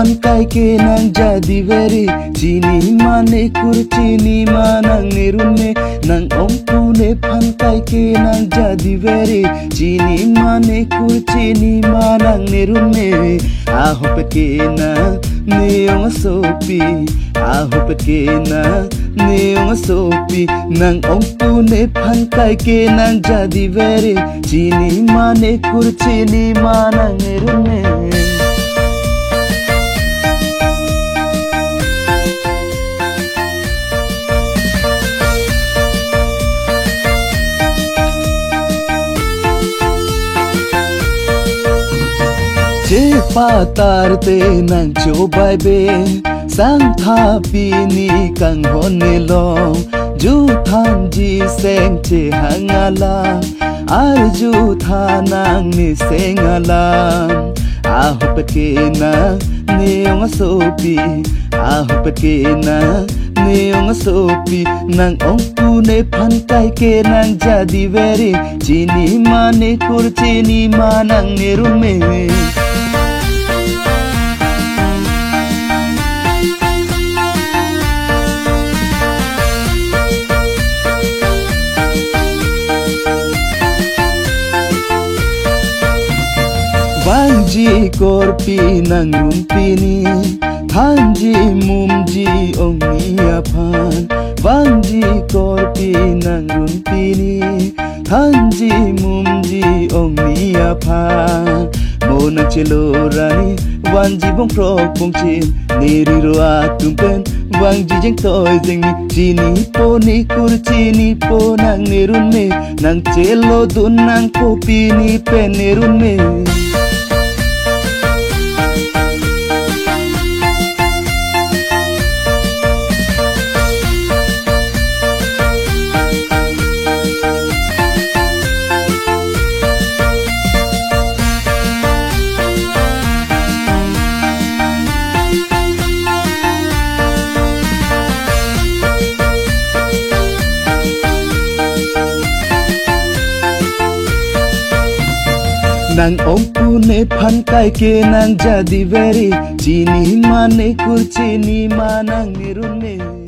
pankai ke nang jadi veri chini mane kurchini manang nirune nang ompune pankai ke nang jadi veri chini mane kurchini manang nirune ahopet ke na neong sopi ahopet ke na neong sopi nang ompune pankai ke nang jadi veri chini mane kurchini manang nirune patar te nang chobai be sang tha pi ni kang hone long ju than ji seng che hangala ar ju tha nang ni sengala ahopet ke na neong sopi ahopet ke na neong sopi nang ompune pankai ke nang jadi veri chini mane kurchini manang nerume Wangji korpi nang rumpini Thanji mumji ongi apan Wangji korpi nang rumpini Thanji mumji ongi apan Monang celorani Wangji bong prok bong chin Neri roa tumpen Wangji jeng toy jeng ni Chini po ni kur chini po nang nerun me Nang celo dun nang kopi ni pen nerun me Nang ompune pankai ke nang jadi veri chini mane kurchini manang nirune